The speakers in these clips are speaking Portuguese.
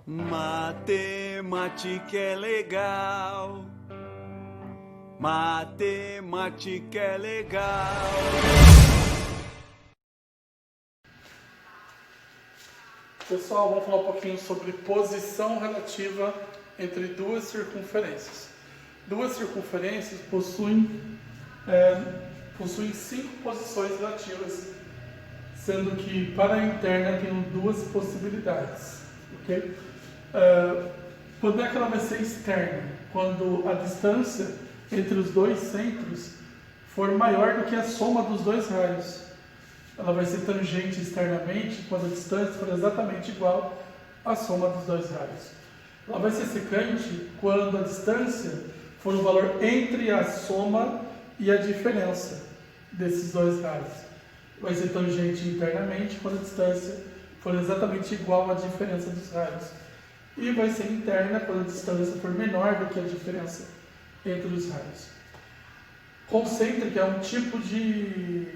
Matemática é legal. Matemática é legal. Pessoal, vamos falar um pouquinho sobre posição relativa entre duas circunferências. Duas circunferências possuem 5 posições relativas, sendo que para a interna tem duas possibilidades. Okay? Quando é que ela vai ser externa? Quando a distância entre os dois centros for maior do que a soma dos dois raios. Ela vai ser tangente externamente quando a distância for exatamente igual à soma dos dois raios. Ela vai ser secante quando a distância for o valor entre a soma e a diferença desses dois raios. Vai ser tangente internamente quando a distância for exatamente igual à diferença dos raios. E vai ser interna quando a distância for menor do que a diferença entre os raios. Concêntrica é um tipo de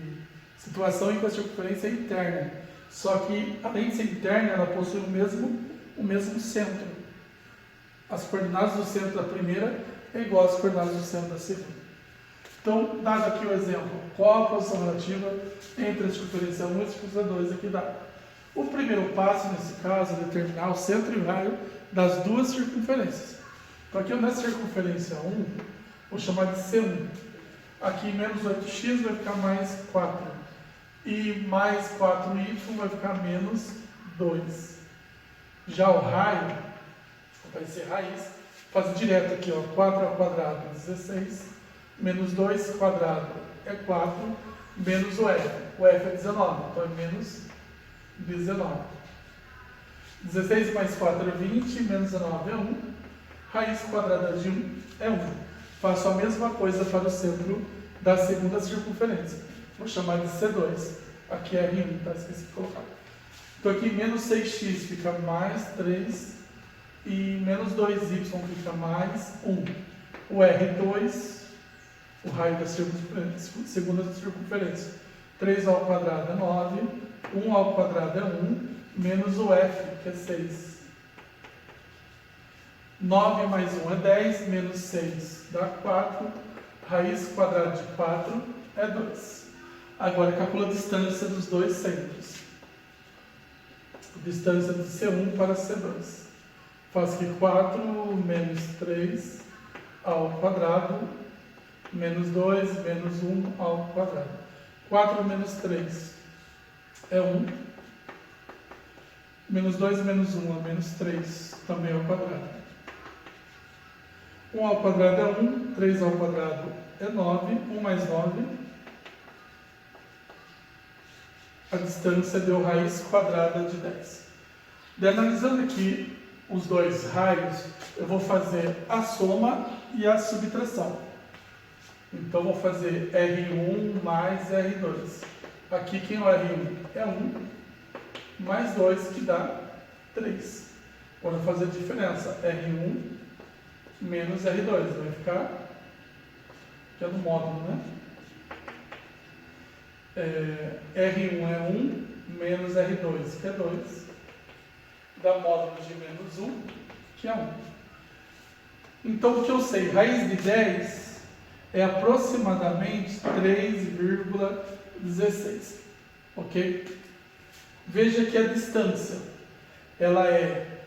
situação em que a circunferência é interna, só que além de ser interna, ela possui o mesmo centro. As coordenadas do centro da primeira é igual às coordenadas do centro da segunda. Então, dado aqui o exemplo, qual a posição relativa entre a circunferência 1 e a circunferência 2 aqui dá? O primeiro passo, nesse caso, é determinar o centro e o raio das duas circunferências. Então, aqui nessa circunferência 1, vou chamar de C1. Aqui menos 8x vai ficar mais 4. E mais 4y vai ficar menos 2. Já o raio, vai ser raiz, faz direto aqui, ó, 4 ao quadrado é 16, menos 2 quadrado é 4, menos o f. O f é 19, então é menos 19. 16 mais 4 é 20, menos 19 é 1. Raiz quadrada de 1 é 1. Faço a mesma coisa para o centro da segunda circunferência. Vou chamar de C2. Aqui é R1, tá? Esqueci de colocar. Então aqui menos 6x fica mais 3 e menos 2y fica mais 1. O R2, o raio da segunda circunferência. 3 ao quadrado é 9, 1 ao quadrado é 1, menos o f, que é 6. 9 mais 1 é 10, menos 6 dá 4, raiz quadrada de 4 é 2. Agora calcula a distância dos dois centros. Distância de C1 para C2. Faz que 4 menos 3 ao quadrado, menos 2, menos 1 ao quadrado. 4 menos 3 é 1. Menos 2 menos 1 é menos 3, também ao quadrado. 1 ao quadrado é 1, 3 ao quadrado é 9, 1 mais 9. A distância deu raiz quadrada de 10. E analisando aqui os dois raios, eu vou fazer a soma e a subtração. Então, vou fazer R1 mais R2. Aqui, quem é o R1? É 1, mais 2, que dá 3. Agora, vou fazer a diferença. R1 menos R2. Vai ficar, que é no módulo, né? R1 é 1, menos R2, que é 2. Dá módulo de menos 1, que é 1. Então, o que eu sei? Raiz de 10 é aproximadamente 3,16. Ok? Veja que a distância, ela é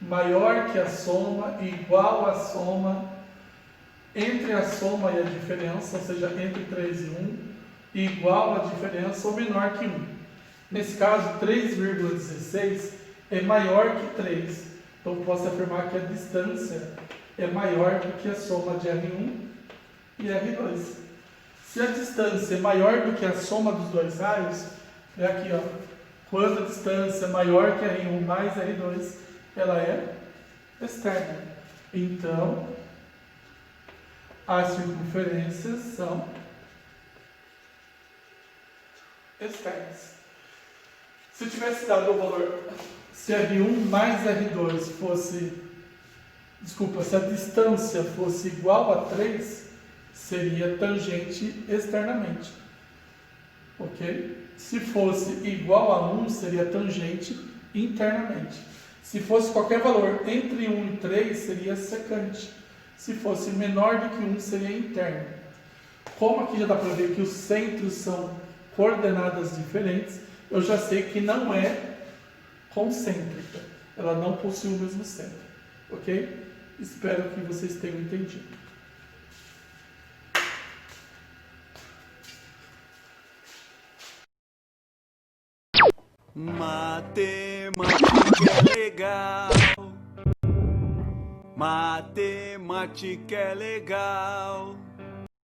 maior que a soma, igual à soma, entre a soma e a diferença, ou seja, entre 3 e 1, igual à diferença ou menor que 1. Nesse caso, 3,16 é maior que 3. Então, posso afirmar que a distância é maior do que a soma de R1 e R2. Se a distância é maior do que a soma dos dois raios, é aqui, ó. Quando a distância é maior que R1 mais R2, ela é externa. Então, as circunferências são externas. Se eu tivesse dado o valor, se R1 mais R2 fosse, se a distância fosse igual a 3, seria tangente externamente. Ok? Se fosse igual a 1, seria tangente internamente. Se fosse qualquer valor entre 1 e 3, seria secante. Se fosse menor do que 1, seria interno. Como aqui já dá para ver que os centros são coordenadas diferentes, eu já sei que não é concêntrica. Ela não possui o mesmo centro. Ok? Espero que vocês tenham entendido. Matemática é legal. Matemática é legal.